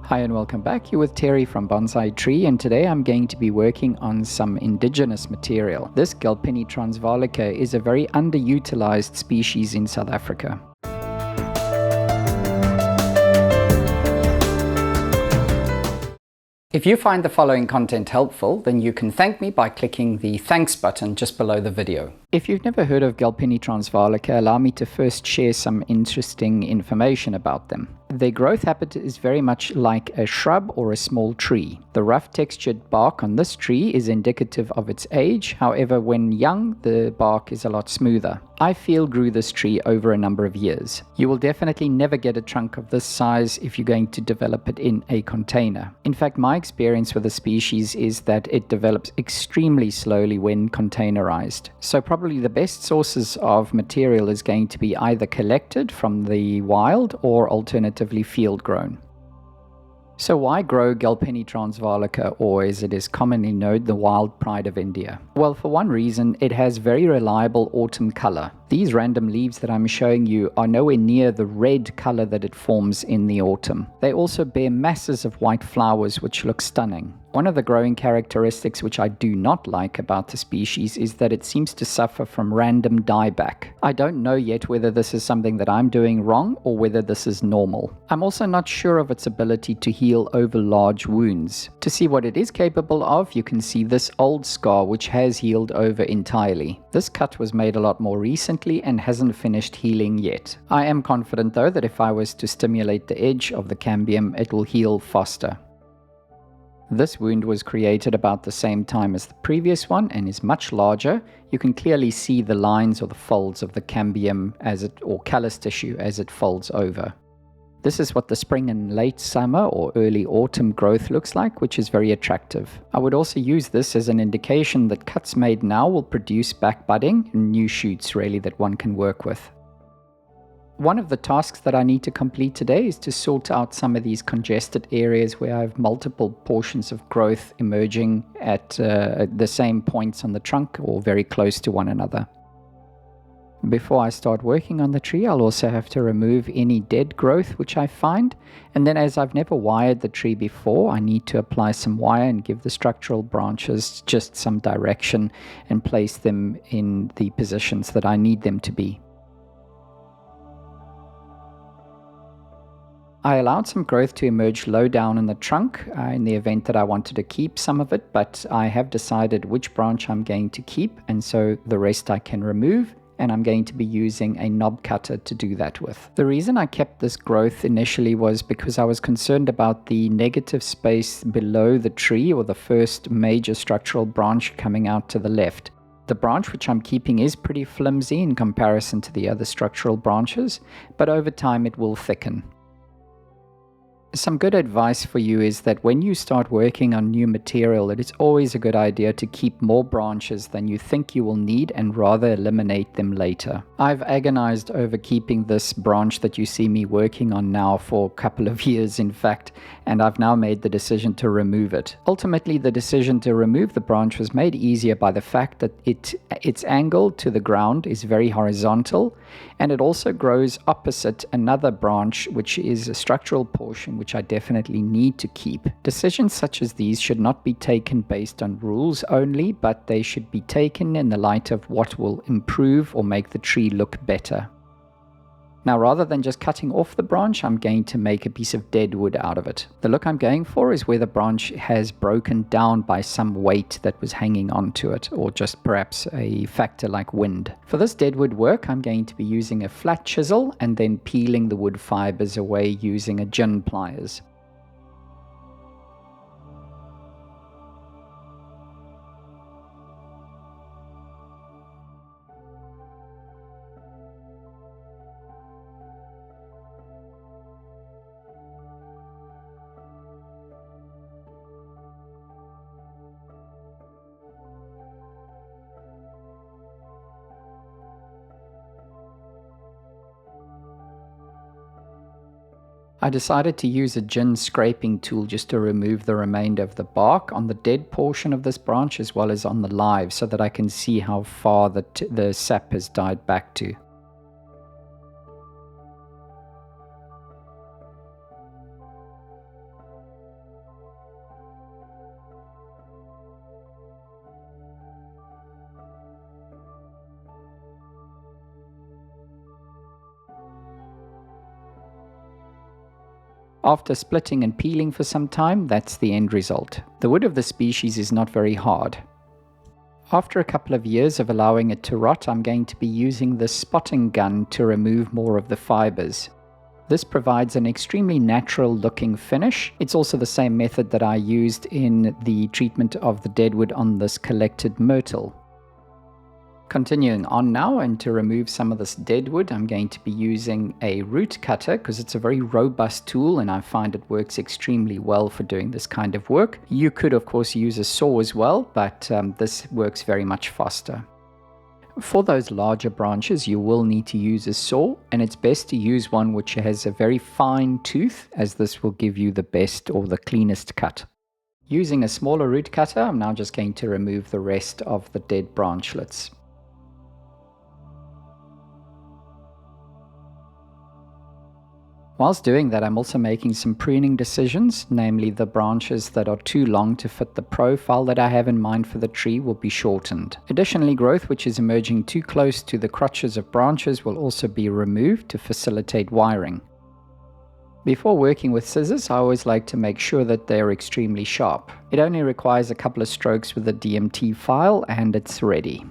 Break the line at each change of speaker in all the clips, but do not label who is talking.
Hi and welcome back. You're with Terry from Bonsai Tree, and today I'm going to be working on some indigenous material. This Galpinii transvaalica is a very underutilized species in South Africa. If you find the following content helpful, then you can thank me by clicking the thanks button just below the video. If you've never heard of Galpinii transvaalica, allow me to first share some interesting information about them. Their growth habit is very much like a shrub or a small tree. The rough textured bark on this tree is indicative of its age. However, when young, the bark is a lot smoother. I field grew this tree over a number of years. You will definitely never get a trunk of this size if you're going to develop it in a container. In fact, my experience with the species is that it develops extremely slowly when containerized. So probably the best sources of material is going to be either collected from the wild or alternatively field grown. So why grow Galpinii transvaalica, or as it is commonly known, the wild pride of India? Well, for one reason, it has very reliable autumn color. These random leaves that I'm showing you are nowhere near the red color that it forms in the autumn. They also bear masses of white flowers which look stunning. One of the growing characteristics which I do not like about the species is that it seems to suffer from random dieback. I don't know yet whether this is something that I'm doing wrong or whether this is normal. I'm also not sure of its ability to heal over large wounds. To see what it is capable of, you can see this old scar which has healed over entirely. This cut was made a lot more recently and hasn't finished healing yet. I am confident though that if I was to stimulate the edge of the cambium, it will heal faster. This wound was created about the same time as the previous one and is much larger. You can clearly see the lines or the folds of the cambium or callus tissue as it folds over. This is what the spring and late summer or early autumn growth looks like, which is very attractive. I would also use this as an indication that cuts made now will produce back budding and new shoots really that one can work with. One of the tasks that I need to complete today is to sort out some of these congested areas where I have multiple portions of growth emerging at the same points on the trunk or very close to one another. Before I start working on the tree, I'll also have to remove any dead growth which I find, and then as I've never wired the tree before, I need to apply some wire and give the structural branches just some direction and place them in the positions that I need them to be. I allowed some growth to emerge low down in the trunk in the event that I wanted to keep some of it, but I have decided which branch I'm going to keep, and so the rest I can remove, and I'm going to be using a knob cutter to do that with. The reason I kept this growth initially was because I was concerned about the negative space below the tree or the first major structural branch coming out to the left. The branch which I'm keeping is pretty flimsy in comparison to the other structural branches, but over time it will thicken. Some good advice for you is that when you start working on new material, it is always a good idea to keep more branches than you think you will need and rather eliminate them later. I've agonized over keeping this branch that you see me working on now for a couple of years in fact, and I've now made the decision to remove it. Ultimately, the decision to remove the branch was made easier by the fact that its angle to the ground is very horizontal, and it also grows opposite another branch which is a structural portion which I definitely need to keep. Decisions such as these should not be taken based on rules only, but they should be taken in the light of what will improve or make the tree look better. Now, rather than just cutting off the branch, I'm going to make a piece of deadwood out of it. The look I'm going for is where the branch has broken down by some weight that was hanging onto it, or just perhaps a factor like wind. For this deadwood work, I'm going to be using a flat chisel and then peeling the wood fibers away using a gin pliers. I decided to use a gin scraping tool just to remove the remainder of the bark on the dead portion of this branch as well as on the live, so that I can see how far the sap has died back to. After splitting and peeling for some time, that's the end result. The wood of the species is not very hard. After a couple of years of allowing it to rot, I'm going to be using the spotting gun to remove more of the fibers. This provides an extremely natural looking finish. It's also the same method that I used in the treatment of the deadwood on this collected myrtle. Continuing on now, and to remove some of this deadwood, I'm going to be using a root cutter because it's a very robust tool and I find it works extremely well for doing this kind of work. You could of course use a saw as well, but this works very much faster. For those larger branches, you will need to use a saw, and it's best to use one which has a very fine tooth, as this will give you the best or the cleanest cut. Using a smaller root cutter, I'm now just going to remove the rest of the dead branchlets. Whilst doing that, I'm also making some pruning decisions, namely the branches that are too long to fit the profile that I have in mind for the tree will be shortened. Additionally, growth which is emerging too close to the crotches of branches will also be removed to facilitate wiring. Before working with scissors, I always like to make sure that they're extremely sharp. It only requires a couple of strokes with a DMT file and it's ready.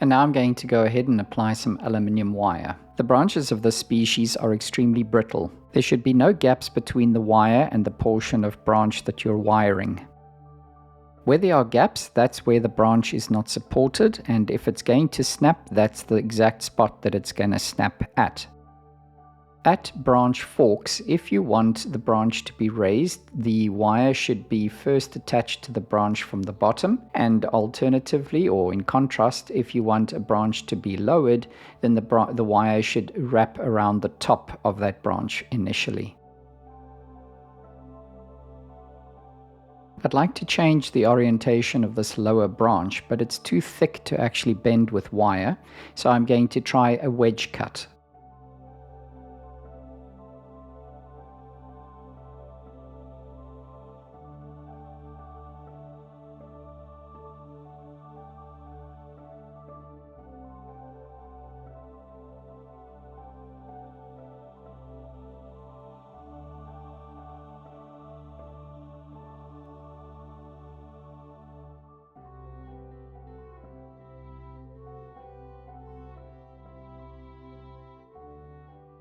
And now I'm going to go ahead and apply some aluminium wire. The branches of this species are extremely brittle. There should be no gaps between the wire and the portion of branch that you're wiring. Where there are gaps, that's where the branch is not supported, and if it's going to snap, that's the exact spot that it's going to snap at. At branch forks, if you want the branch to be raised, the wire should be first attached to the branch from the bottom, and alternatively, or in contrast, if you want a branch to be lowered, then the wire should wrap around the top of that branch initially. I'd like to change the orientation of this lower branch, but it's too thick to actually bend with wire, so I'm going to try a wedge cut.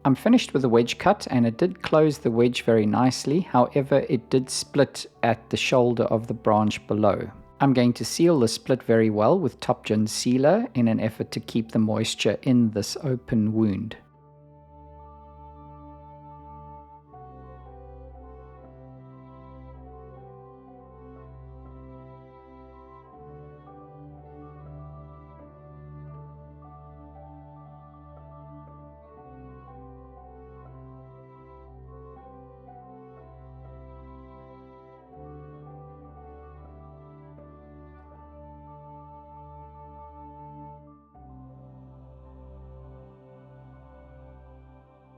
I'm finished with the wedge cut, and it did close the wedge very nicely. However, it did split at the shoulder of the branch below. I'm going to seal the split very well with top gin sealer in an effort to keep the moisture in this open wound.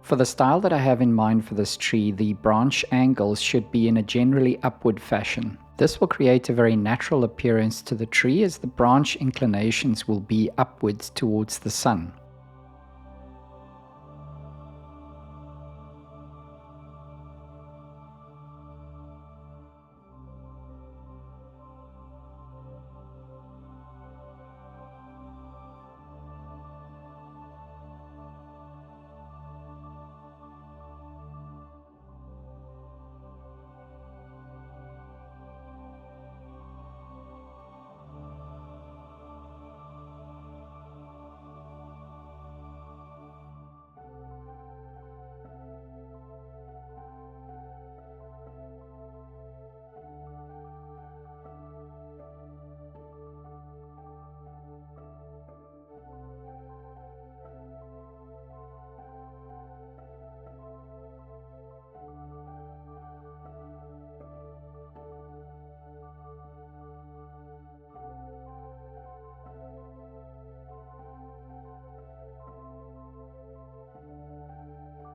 For the style that I have in mind for this tree, the branch angles should be in a generally upward fashion. This will create a very natural appearance to the tree, as the branch inclinations will be upwards towards the sun.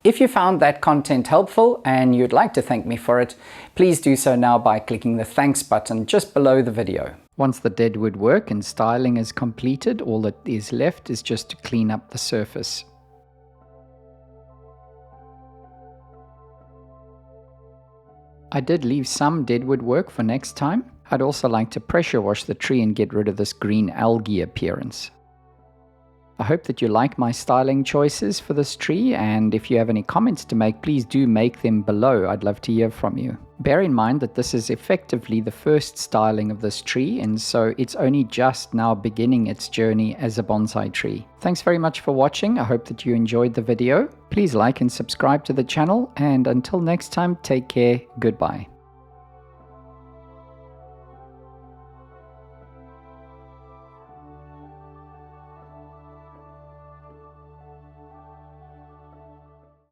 If you found that content helpful and you'd like to thank me for it, please do so now by clicking the thanks button just below the video. Once the deadwood work and styling is completed, all that is left is just to clean up the surface. I did leave some deadwood work for next time. I'd also like to pressure wash the tree and get rid of this green algae appearance. I hope that you like my styling choices for this tree, and if you have any comments to make, please do make them below. I'd love to hear from you. Bear in mind that this is effectively the first styling of this tree, and so it's only just now beginning its journey as a bonsai tree. Thanks very much for watching. I hope that you enjoyed the video. Please like and subscribe to the channel, and until next time, take care. Goodbye.